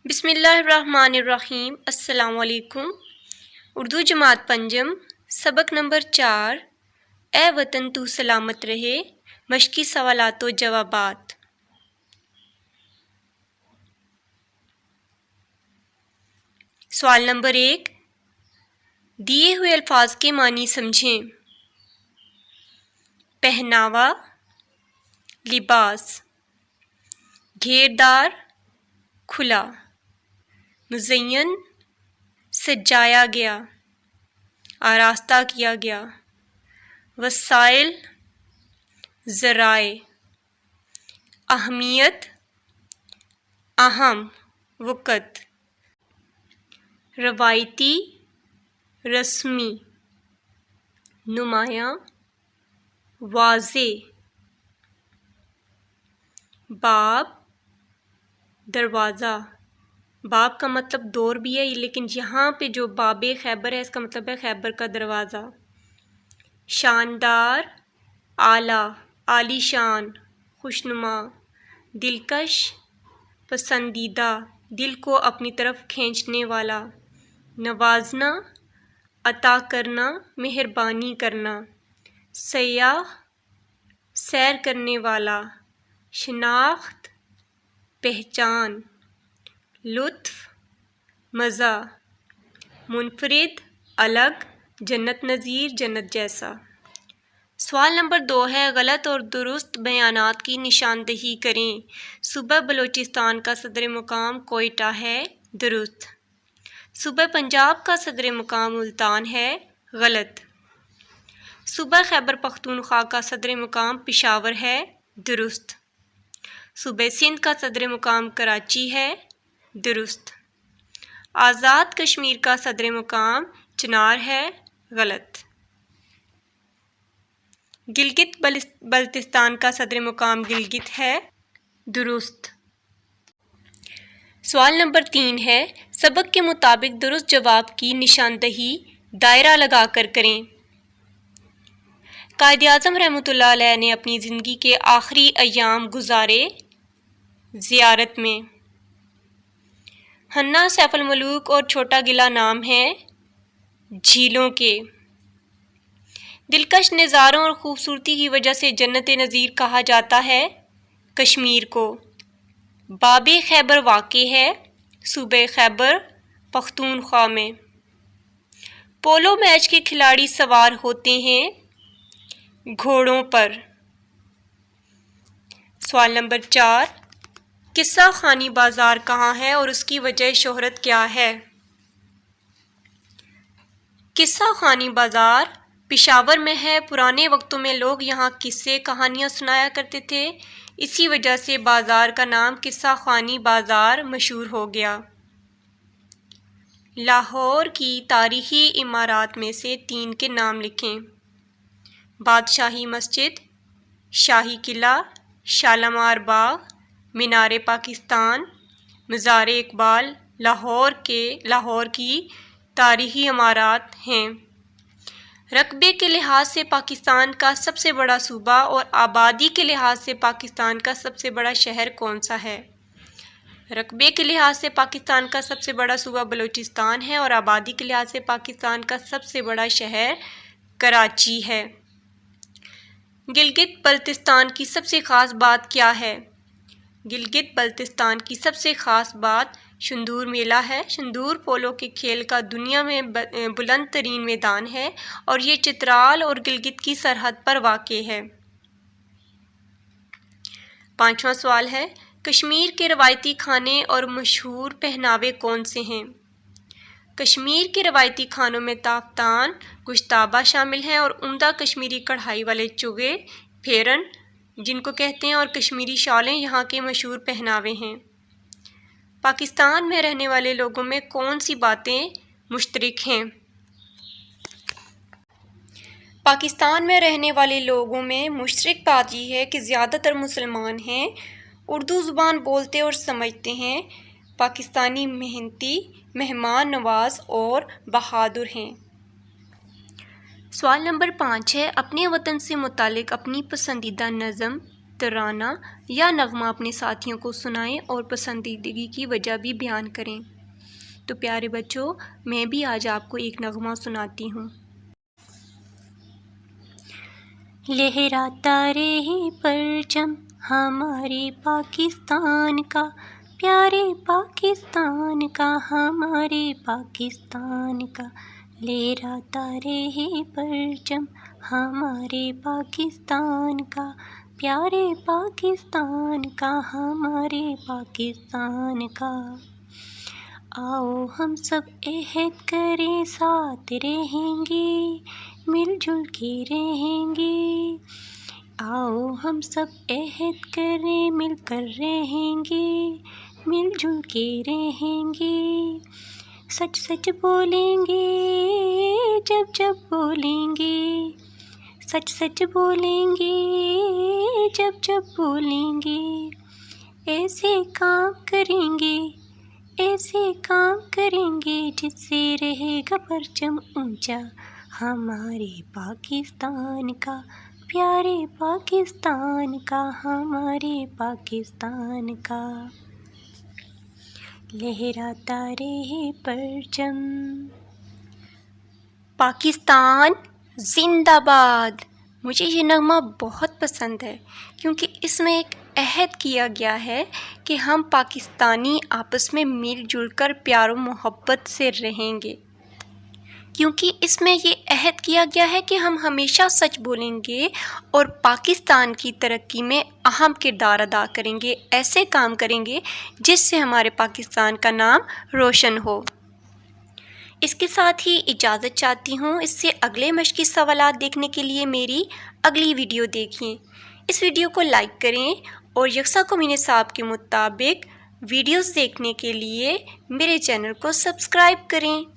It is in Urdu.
بسم اللہ الرحمن الرحیم۔ السلام علیکم۔ اردو جماعت پنجم سبق نمبر 4 اے وطن تو سلامت رہے، مشقی سوالات و جوابات۔ سوال نمبر 1، دیے ہوئے الفاظ کے معنی سمجھیں۔ پہناوا، لباس، گھیردار، کھلا، مزین، سجایا گیا، آراستہ کیا گیا، وسائل، ذرائع، اہمیت، اہم، وقت، روایتی، رسمی، نمایاں، واضح، باب، دروازہ۔ باب کا مطلب دور بھی ہے، لیکن یہاں پہ جو باب خیبر ہے اس کا مطلب ہے خیبر کا دروازہ۔ شاندار، اعلیٰ، عالی شان، خوشنما، دلکش، پسندیدہ، دل کو اپنی طرف کھینچنے والا، نوازنا، عطا کرنا، مہربانی کرنا، سیاح، سیر کرنے والا، شناخت، پہچان، لطف، مزہ، منفرد، الگ، جنت نظیر، جنت جیسا۔ سوال نمبر 2 ہے، غلط اور درست بیانات کی نشاندہی کریں۔ صوبہ بلوچستان کا صدر مقام کوئٹہ ہے، درست۔ صوبہ پنجاب کا صدر مقام ملتان ہے، غلط۔ صوبہ خیبر پختونخوا کا صدر مقام پشاور ہے، درست۔ صوبہ سندھ کا صدر مقام کراچی ہے، درست۔ آزاد کشمیر کا صدر مقام چنار ہے، غلط۔ گلگت بلتستان کا صدر مقام گلگت ہے، درست۔ سوال نمبر 3 ہے، سبق کے مطابق درست جواب کی نشاندہی دائرہ لگا کر کریں۔ قائد اعظم رحمۃ اللہ علیہ نے اپنی زندگی کے آخری ایام گزارے زیارت میں۔ ہنّا سیف الملوک اور چھوٹا گلہ نام ہیں جھیلوں کے۔ دلکش نظاروں اور خوبصورتی کی وجہ سے جنت نظیر کہا جاتا ہے کشمیر کو۔ باب خیبر واقع ہے صوبہ خیبر پختونخوا میں۔ پولو میچ کے کھلاڑی سوار ہوتے ہیں گھوڑوں پر۔ سوال نمبر 4، قصہ خانی بازار کہاں ہے اور اس کی وجہ شہرت کیا ہے؟ قصہ خانی بازار پشاور میں ہے۔ پرانے وقتوں میں لوگ یہاں قصے کہانیاں سنایا کرتے تھے، اسی وجہ سے بازار کا نام قصہ خانی بازار مشہور ہو گیا۔ لاہور کی تاریخی عمارات میں سے 3 کے نام لکھیں۔ بادشاہی مسجد، شاہی قلعہ، شالیمار باغ، مینار پاکستان، مزار اقبال لاہور کی تاریخی عمارات ہیں۔ رقبے کے لحاظ سے پاکستان کا سب سے بڑا صوبہ اور آبادی کے لحاظ سے پاکستان کا سب سے بڑا شہر کون سا ہے؟ رقبے کے لحاظ سے پاکستان کا سب سے بڑا صوبہ بلوچستان ہے اور آبادی کے لحاظ سے پاکستان کا سب سے بڑا شہر کراچی ہے۔ گلگت بلتستان کی سب سے خاص بات کیا ہے؟ گلگت بلتستان کی سب سے خاص بات شندور میلہ ہے۔ شندور پولو کے کھیل کا دنیا میں بلند ترین میدان ہے اور یہ چترال اور گلگت کی سرحد پر واقع ہے۔ 5واں سوال ہے، کشمیر کے روایتی کھانے اور مشہور پہناوے کون سے ہیں؟ کشمیر کے روایتی کھانوں میں تافتان، گوشتابہ شامل ہیں اور عمدہ کشمیری کڑھائی والے چوگے، پھیرن جن کو کہتے ہیں، اور کشمیری شالیں یہاں کے مشہور پہناوے ہیں۔ پاکستان میں رہنے والے لوگوں میں کون سی باتیں مشترک ہیں؟ پاکستان میں رہنے والے لوگوں میں مشترک بات یہ ہے کہ زیادہ تر مسلمان ہیں، اردو زبان بولتے اور سمجھتے ہیں، پاکستانی محنتی، مہمان نواز اور بہادر ہیں۔ سوال نمبر 5 ہے، اپنے وطن سے متعلق اپنی پسندیدہ نظم ترانہ یا نغمہ اپنے ساتھیوں کو سنائیں اور پسندیدگی کی وجہ بھی بیان کریں۔ تو پیارے بچوں، میں بھی آج آپ کو ایک نغمہ سناتی ہوں۔ لہراتا رہے پرچم ہمارے پاکستان کا، پیارے پاکستان کا، ہمارے پاکستان کا، لہراتا رہے پرچم ہمارے پاکستان کا، پیارے پاکستان کا، ہمارے پاکستان کا۔ آؤ ہم سب عہد کریں، ساتھ رہیں گے، مل جل کے رہیں گے۔ آؤ ہم سب عہد کریں، مل کر رہیں گے، مل جل کے رہیں گے۔ سچ سچ بولیں گے جب جب بولیں گے، سچ سچ بولیں گے جب جب بولیں گے۔ ایسے کام کریں گے، ایسے کام کریں گے جس سے رہے گا پرچم اونچا ہمارے پاکستان کا، پیارے پاکستان کا، ہمارے پاکستان کا۔ لہراتا رہے پرچم۔ پاکستان زندہ باد۔ مجھے یہ نغمہ بہت پسند ہے کیونکہ اس میں ایک عہد کیا گیا ہے کہ ہم پاکستانی آپس میں مل جل کر پیار و محبت سے رہیں گے، کیونکہ اس میں یہ عہد کیا گیا ہے کہ ہم ہمیشہ سچ بولیں گے اور پاکستان کی ترقی میں اہم کردار ادا کریں گے، ایسے کام کریں گے جس سے ہمارے پاکستان کا نام روشن ہو۔ اس کے ساتھ ہی اجازت چاہتی ہوں۔ اس سے اگلے مشقی سوالات دیکھنے کے لیے میری اگلی ویڈیو دیکھیں۔ اس ویڈیو کو لائک کریں اور یکساں قومی نصاب کے مطابق ویڈیوز دیکھنے کے لیے میرے چینل کو سبسکرائب کریں۔